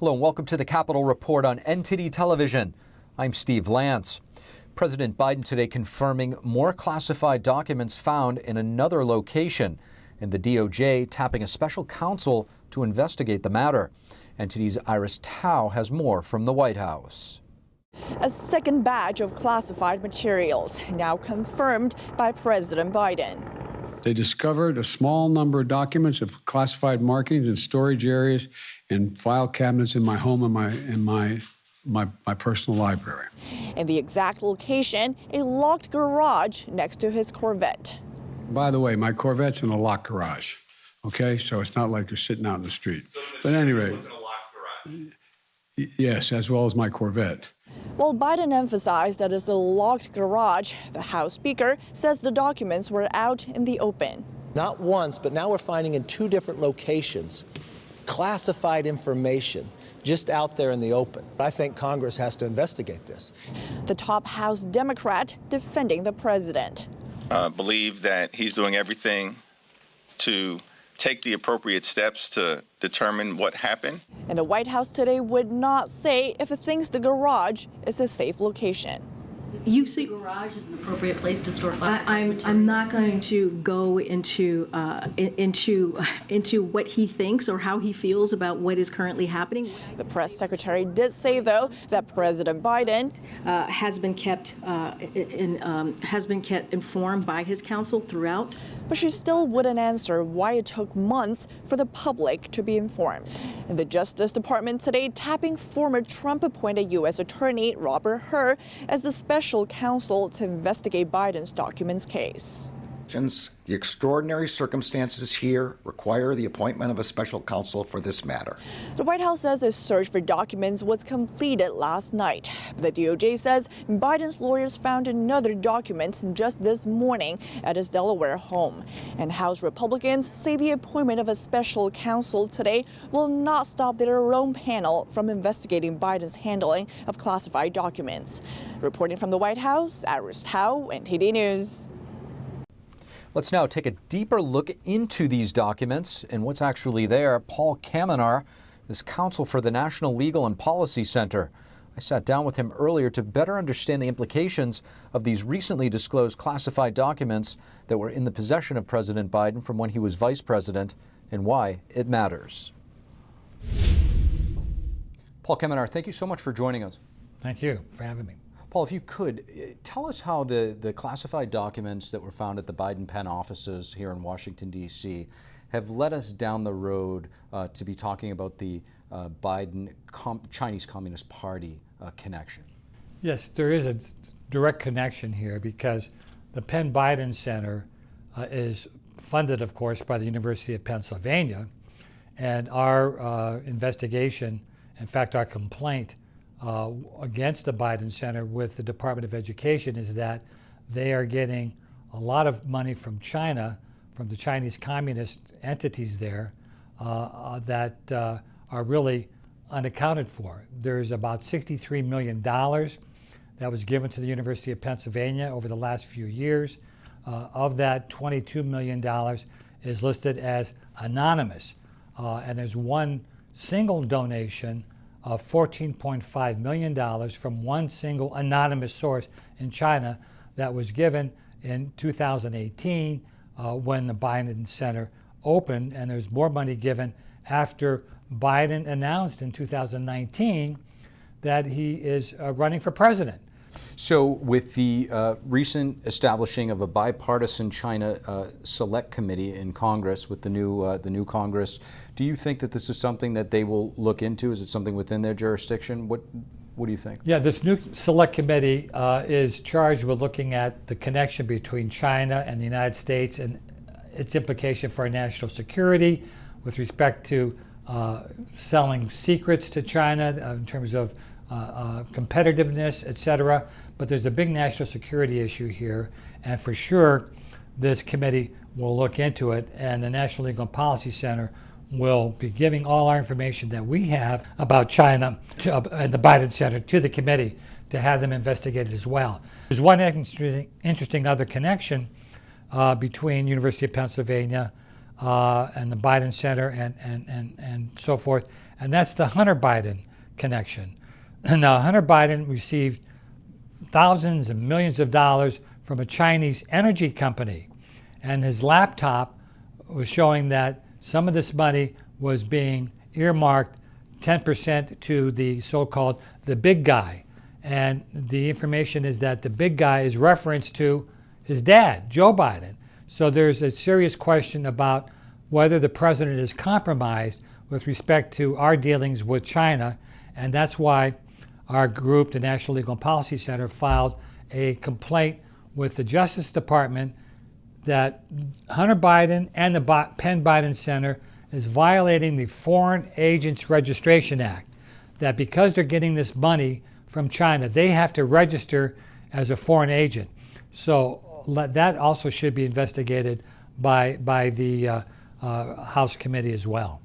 Hello and welcome to the Capitol Report on NTD Television. I'm Steve Lance. President Biden today confirming more classified documents found in another location, and the DOJ tapping a special counsel to investigate the matter. NTD's Iris Tao has more from the White House. A second batch of classified materials now confirmed by President Biden. They discovered a small number of documents of classified markings in storage areas and file cabinets in my home and my personal library. In the exact location, a locked garage next to his Corvette. By the way, my Corvette's in a locked garage, okay? So it's not like you're sitting out in the street. But at any rate, was in a locked garage. Yes, as well as my Corvette. While Biden emphasized that it's the locked garage, the House Speaker says the documents were out in the open. Not once, but now we're finding in two different locations classified information just out there in the open. I think Congress has to investigate this. The top House Democrat defending the president. Believe that he's doing everything to take the appropriate steps to determine what happened. And the White House today would not say if it thinks the garage is a safe location. You see, garage is an appropriate place to store classified material. I'm not going to go into what he thinks or how he feels about what is currently happening. The press secretary did say, though, that President Biden has been kept informed by his counsel throughout. But she still wouldn't answer why it took months for the public to be informed. And the Justice Department today tapping former Trump-appointed U.S. Attorney Robert Hur as the special counsel to investigate Biden's documents case. The extraordinary circumstances here require the appointment of a special counsel for this matter. The White House says a search for documents was completed last night. The DOJ says Biden's lawyers found another document just this morning at his Delaware home. And House Republicans say the appointment of a special counsel today will not stop their own panel from investigating Biden's handling of classified documents. Reporting from the White House, Iris Tao, NTD News. Let's now take a deeper look into these documents and what's actually there. Paul Kaminar is counsel for the National Legal and Policy Center. I sat down with him earlier to better understand the implications of these recently disclosed classified documents that were in the possession of President Biden from when he was vice president and why it matters. Paul Kaminar, thank you so much for joining us. Thank you for having me. Paul, if you could, tell us how the classified documents that were found at the Biden Penn offices here in Washington, D.C. have led us down the road to be talking about the Biden Chinese Communist Party connection. Yes, there is a direct connection here because the Penn Biden Center is funded, of course, by the University of Pennsylvania, and our investigation, in fact, our complaint against the Biden Center with the Department of Education is that they are getting a lot of money from China, from the Chinese communist entities there, that are really unaccounted for. There's about $63 million that was given to the University of Pennsylvania over the last few years. Of that, $22 million is listed as anonymous, and there's one single donation of $14.5 million from one single anonymous source in China that was given in 2018 when the Biden Center opened, and there's more money given after Biden announced in 2019 that he is running for president. So with the recent establishing of a bipartisan China select committee in Congress with the new Congress, do you think that this is something that they will look into? Is it something within their jurisdiction? What do you think? Yeah, this new select committee is charged with looking at the connection between China and the United States and its implication for our national security with respect to selling secrets to China in terms of competitiveness, et cetera. But there's a big national security issue here, and for sure this committee will look into it, and the National Legal and Policy Center will be giving all our information that we have about China and the Biden Center to the committee to have them investigated as well. There's one interesting other connection between University of Pennsylvania and the Biden Center and so forth, and that's the Hunter Biden connection. Now, Hunter Biden received thousands and millions of dollars from a Chinese energy company, and his laptop was showing that some of this money was being earmarked 10% to the so-called the big guy. And the information is that the big guy is referenced to his dad, Joe Biden. So there's a serious question about whether the president is compromised with respect to our dealings with China, and that's why our group, the National Legal and Policy Center, filed a complaint with the Justice Department that Hunter Biden and the Penn Biden Center is violating the Foreign Agents Registration Act, that because they're getting this money from China, they have to register as a foreign agent. So that also should be investigated by the House committee as well.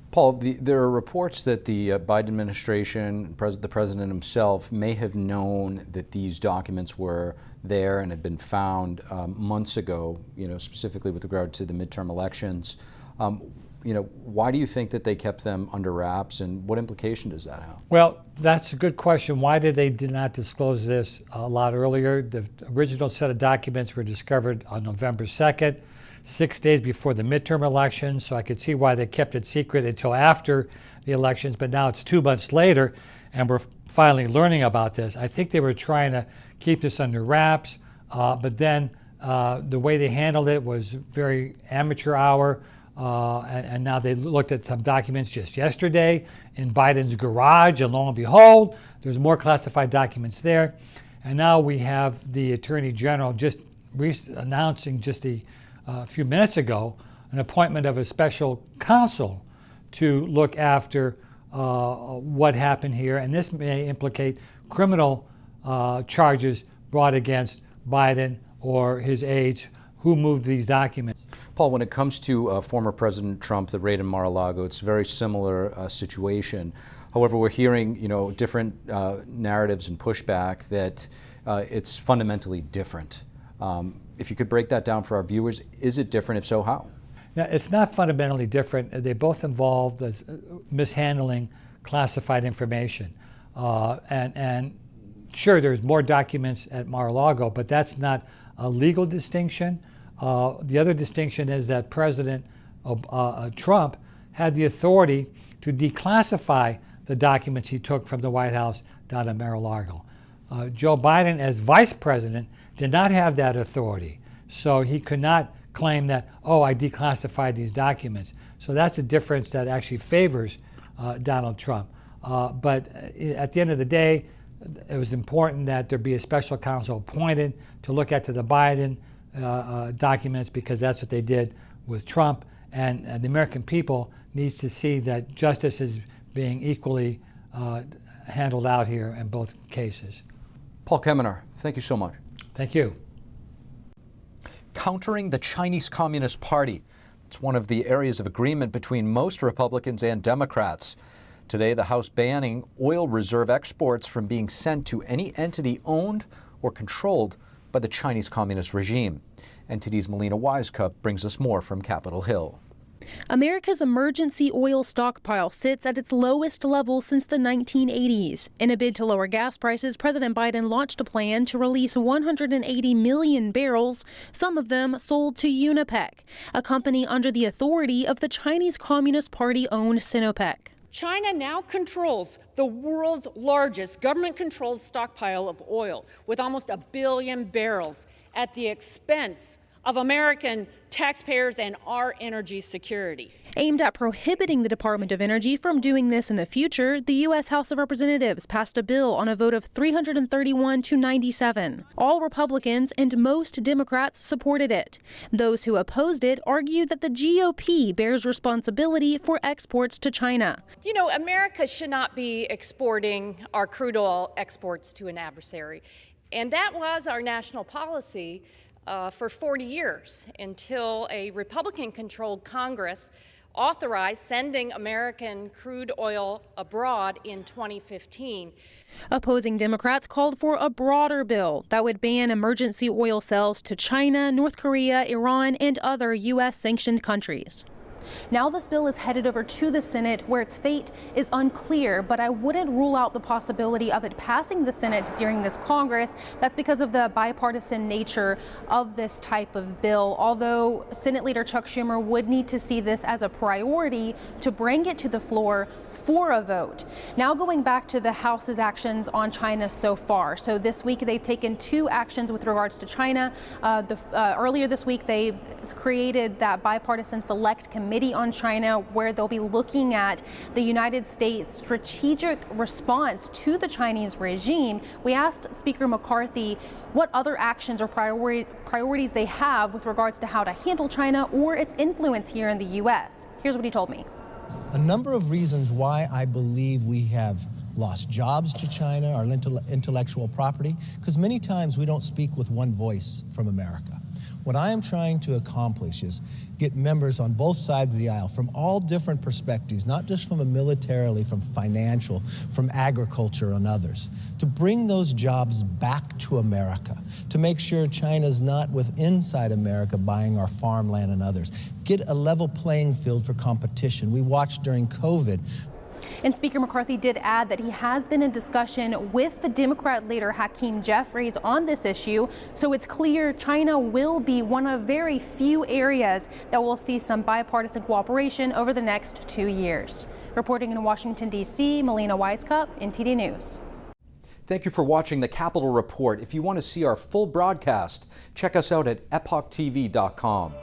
Paul, there are reports that the Biden administration, the president himself, may have known that these documents were there and had been found months ago, specifically with regard to the midterm elections. Why do you think that they kept them under wraps, and what implication does that have? Well, that's a good question. Why did they not disclose this a lot earlier? The original set of documents were discovered on November 2nd. 6 days before the midterm elections, so I could see why they kept it secret until after the elections, but now it's 2 months later and we're finally learning about this. I think they were trying to keep this under wraps, but then the way they handled it was very amateur hour, and now they looked at some documents just yesterday in Biden's garage, and lo and behold, there's more classified documents there. And now we have the Attorney General just announcing just a few minutes ago an appointment of a special counsel to look after what happened here, and this may implicate criminal charges brought against Biden or his aides who moved these documents. Paul, when it comes to former President Trump, the raid in Mar-a-Lago, it's a very similar situation. However, we're hearing different narratives and pushback that it's fundamentally different. If you could break that down for our viewers, is it different? If so, how? Now, it's not fundamentally different. They both involve mishandling classified information. And sure, there's more documents at Mar-a-Lago, but that's not a legal distinction. The other distinction is that President Trump had the authority to declassify the documents he took from the White House down at Mar-a-Lago. Joe Biden, as vice president, did not have that authority. So he could not claim that, I declassified these documents. So that's a difference that actually favors Donald Trump. But at the end of the day, it was important that there be a special counsel appointed to look at the Biden documents, because that's what they did with Trump. And the American people needs to see that justice is being equally handled out here in both cases. Paul Kaminar, thank you so much. Thank you. Countering the Chinese Communist Party. It's one of the areas of agreement between most Republicans and Democrats. Today, the House banning oil reserve exports from being sent to any entity owned or controlled by the Chinese Communist regime. NTD's Melina Wisecup brings us more from Capitol Hill. America's emergency oil stockpile sits at its lowest level since the 1980s. In a bid to lower gas prices, President Biden launched a plan to release 180 million barrels, some of them sold to Unipec, a company under the authority of the Chinese Communist Party-owned Sinopec. China now controls the world's largest government-controlled stockpile of oil, with almost 1 billion barrels, at the expense of American taxpayers and our energy security. Aimed at prohibiting the Department of Energy from doing this in the future, the U.S. House of Representatives passed a bill on a vote of 331 to 97. All Republicans and most Democrats supported it. Those who opposed it argued that the GOP bears responsibility for exports to China. America should not be exporting our crude oil exports to an adversary. And that was our national policy for 40 years, until a Republican-controlled Congress authorized sending American crude oil abroad in 2015. Opposing Democrats called for a broader bill that would ban emergency oil sales to China, North Korea, Iran, and other U.S.-sanctioned countries. Now this bill is headed over to the Senate, where its fate is unclear, but I wouldn't rule out the possibility of it passing the Senate during this Congress. That's because of the bipartisan nature of this type of bill, although Senate Leader Chuck Schumer would need to see this as a priority to bring it to the floor for a vote. Now going back to the House's actions on China so far. So this week they've taken 2 actions with regards to China. Earlier this week they created that bipartisan select committee on China, where they'll be looking at the United States' strategic response to the Chinese regime. We asked Speaker McCarthy what other actions or priorities they have with regards to how to handle China or its influence here in the U.S. Here's what he told me. A number of reasons why I believe we have lost jobs to China, our intellectual property, because many times we don't speak with one voice from America. What I am trying to accomplish is get members on both sides of the aisle from all different perspectives, not just from a militarily, from financial, from agriculture and others, to bring those jobs back to America, to make sure China's not with inside America buying our farmland and others. Get a level playing field for competition. We watched during COVID. And Speaker McCarthy did add that he has been in discussion with the Democrat leader Hakeem Jeffries on this issue. So it's clear China will be one of very few areas that will see some bipartisan cooperation over the next 2 years. Reporting in Washington, D.C., Melina Weiskup, NTD News. Thank you for watching the Capitol Report. If you want to see our full broadcast, check us out at epochtv.com.